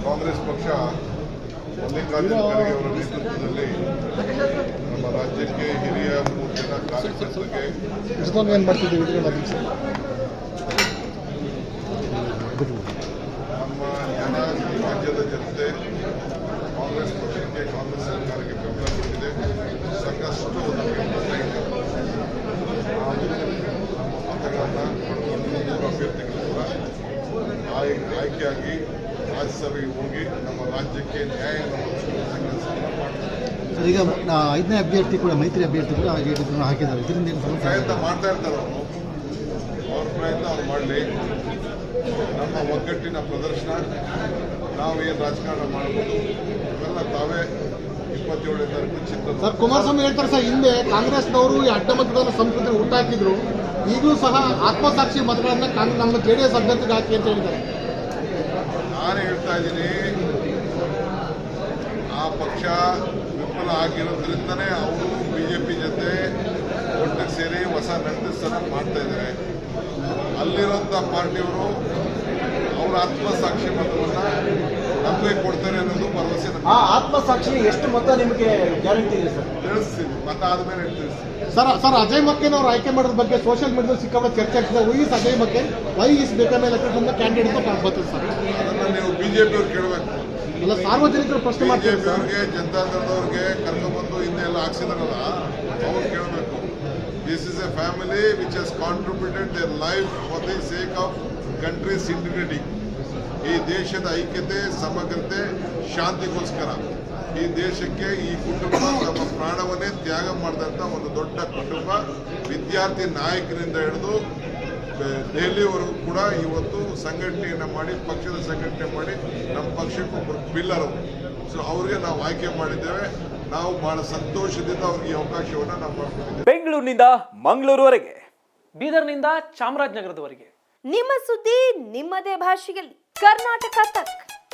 ಕಾಂಗ್ರೆಸ್ ಪಕ್ಷ ಮಲ್ಲಿಕಾರ್ಜುನ ಖರ್ಗೆ ಅವರ ನೇತೃತ್ವದಲ್ಲಿ ನಮ್ಮ ರಾಜ್ಯಕ್ಕೆ ಹಿರಿಯ ಮೂರು ಜನ ಕಾರ್ಯಕರ್ತರಿಗೆ ನಮ್ಮ ಜನ ರಾಜ್ಯದ ಜನತೆ ಕಾಂಗ್ರೆಸ್ ಪಕ್ಷಕ್ಕೆ ಕಾಂಗ್ರೆಸ್ ಸರ್ಕಾರಕ್ಕೆ ಬೆಂಬಲ ಕೊಟ್ಟಿದೆ. ಸಾಕಷ್ಟು ನಮಗೆ ಮತ ಇದೆ. ನಮ್ಮ ಮತಗಳನ್ನು ಪಡ್ಕೊಂಡು ಮೂರು ಅಭ್ಯರ್ಥಿಗಳು ಕೂಡ ಆಯ್ಕೆಯಾಗಿ ರಾಜ್ಯಸಭೆಗೆ ಹೋಗಿ ನಮ್ಮ ರಾಜ್ಯಕ್ಕೆ ನ್ಯಾಯವನ್ನು ಒದಗಿಸುವ ಮಾಡ್ತಾರೆ. ಈಗ 5ನೇ ಅಭ್ಯರ್ಥಿ ಕೂಡ ಮೈತ್ರಿ ಅಭ್ಯರ್ಥಿ ಕೂಡ ಹಾಕಿದ್ದಾರೆ. ಇದರಿಂದ ಪ್ರಯತ್ನ ಮಾಡ್ತಾ ಇರ್ತಾರೆ ಅವರು. ಅವ್ರ ಪ್ರಯತ್ನ ಅವ್ರು ಮಾಡಲಿ. ನಮ್ಮ ಒಗ್ಗಟ್ಟಿನ ಪ್ರದರ್ಶನ, ನಾವು ಏನು ರಾಜಕಾರಣ ಮಾಡ್ಬೋದು ಇವೆಲ್ಲ ತಾವೇ 27ನೇ ತಾರೀಕು ಚಿತ್ರ. ಸರ್, ಕುಮಾರಸ್ವಾಮಿ ಹೇಳ್ತಾರೆ ಸರ್, ಹಿಂದೆ ಕಾಂಗ್ರೆಸ್ನವರು ಈ ಅಡ್ಡ ಮತದಾನ ಸಂಸ್ಕೃತಿ ಹುಟ್ಟಾಕಿದ್ರು, ಈಗಲೂ ಸಹ ಆತ್ಮಸಾಕ್ಷಿ ಮತಗಳನ್ನ ನಮ್ಮ JDS ಅಭ್ಯರ್ಥಿಗೆ ಹಾಕಿ ಅಂತ ಹೇಳಿದ್ದಾರೆ. ನಾನು ಹೇಳ್ತಾ ಇದ್ದೀನಿ, ಆ ಪಕ್ಷ ವಿಫಲ ಆಗಿರೋದ್ರಿಂದನೇ ಅವರು ಬಿಜೆಪಿ ಜೊತೆ ಒಟ್ಟಿಗೆ ಸೇರಿ ಹೊಸ ನೆತೃತ್ವ ಮಾಡ್ತಾ ಇದ್ದಾರೆ. ಅಲ್ಲಿರೋಂಥ ಪಾರ್ಟಿಯವರು ಅವರ ಆತ್ಮಸಾಕ್ಷಿ ಮತವನ್ನು ನಮಗೆ ಕೊಡ್ತಾರೆ ಅನ್ನೋದು ಭರವಸೆ. ಆ ಆತ್ಮಸಾಕ್ಷಿ ಎಷ್ಟು ಮತ ನಿಮಗೆ ಗ್ಯಾರಂಟಿ ಇದೆ ಸರ್? ತಿಳಿಸ್ತೀವಿ, ಮತ ಆದ್ಮೇಲೆ ತಿಳಿಸ್ತೀವಿ. ಸರ್, ಅಜಯ್ ಮಕ್ಕನ್ ಅವರು ಆಯ್ಕೆ ಮಾಡೋದ್ರ ಬಗ್ಗೆ ಸೋಷಿಯಲ್ ಮೀಡಿಯಾದಲ್ಲಿ ಸಿಕ್ಕಾಪಟ್ಟೆ ಚರ್ಚೆ ಆಗ್ತದೆ. Why is Ajay Maken, why is ಬೇಕನ್ ಎಲೆಕ್ಟೆಡ್ ಕ್ಯಾಂಡಿಡೇಟ್ ಅಂತ ಬರ್ತದೆ ಸರ್. ಅದನ್ನು ನೀವು ಬಿಜೆಪಿ ಅವ್ರು ಕೇಳಬೇಕು. ಎಲ್ಲ ಸಾರ್ವಜನಿಕರು ಪ್ರಶ್ನೆ ಮಾಡ್ತಾರೆ. ಬಿಜೆಪಿ ಅವ್ರಿಗೆ, ಜನತಾದಳದವ್ರಿಗೆ ಕರ್ಕೊಂಡ್ಬಂದು ಹಿಂದೆ ಎಲ್ಲ ಹಾಕ್ಸಿದಾರಲ್ಲ, ಅವ್ರು ಕೇಳಬೇಕು. This is A family which has contributed their life for the sake of countries integrity. ಈ ದೇಶದ ಐಕ್ಯತೆ, ಸಮಗ್ರತೆ, ಶಾಂತಿಗೋಸ್ಕರ ಈ ದೇಶಕ್ಕೆ ಈ ಕುಟುಂಬ ತಮ್ಮ ಪ್ರಾಣವನ್ನೇ ತ್ಯಾಗ ಮಾಡಿದಂಥ ಒಂದು ದೊಡ್ಡ ಕುಟುಂಬ. ವಿದ್ಯಾರ್ಥಿ ನಾಯಕರಿಂದ ಹಿಡಿದು ದೆಹಲಿವರೆಗೂ ಕೂಡ ಇವತ್ತು ಸಂಘಟನೆಯನ್ನು ಮಾಡಿ, ಪಕ್ಷದ ಸಂಘಟನೆ ಮಾಡಿ ನಮ್ಮ ಪಕ್ಷಕ್ಕೊಬ್ಬರು ಪಿಲ್ಲರ್ ಅವರು. ಸೊ ಅವ್ರಿಗೆ ನಾವು ಆಯ್ಕೆ ಮಾಡಿದ್ದೇವೆ. ನಾವು ಬಹಳ ಸಂತೋಷದಿಂದ ಅವ್ರಿಗೆ ಈ ಅವಕಾಶವನ್ನು ನಾವು ಮಾಡ್ಕೊಂಡಿದ್ದೇವೆ. ಬೆಂಗಳೂರಿನಿಂದ ಮಂಗಳೂರುವರೆಗೆ, ಬೀದರ್ನಿಂದ ಚಾಮರಾಜನಗರದವರೆಗೆ ನಿಮ್ಮ ಸುದ್ದಿ ನಿಮ್ಮದೇ ಭಾಷೆಯಲ್ಲಿ. ಕರ್ನಾಟಕ ತಕ್.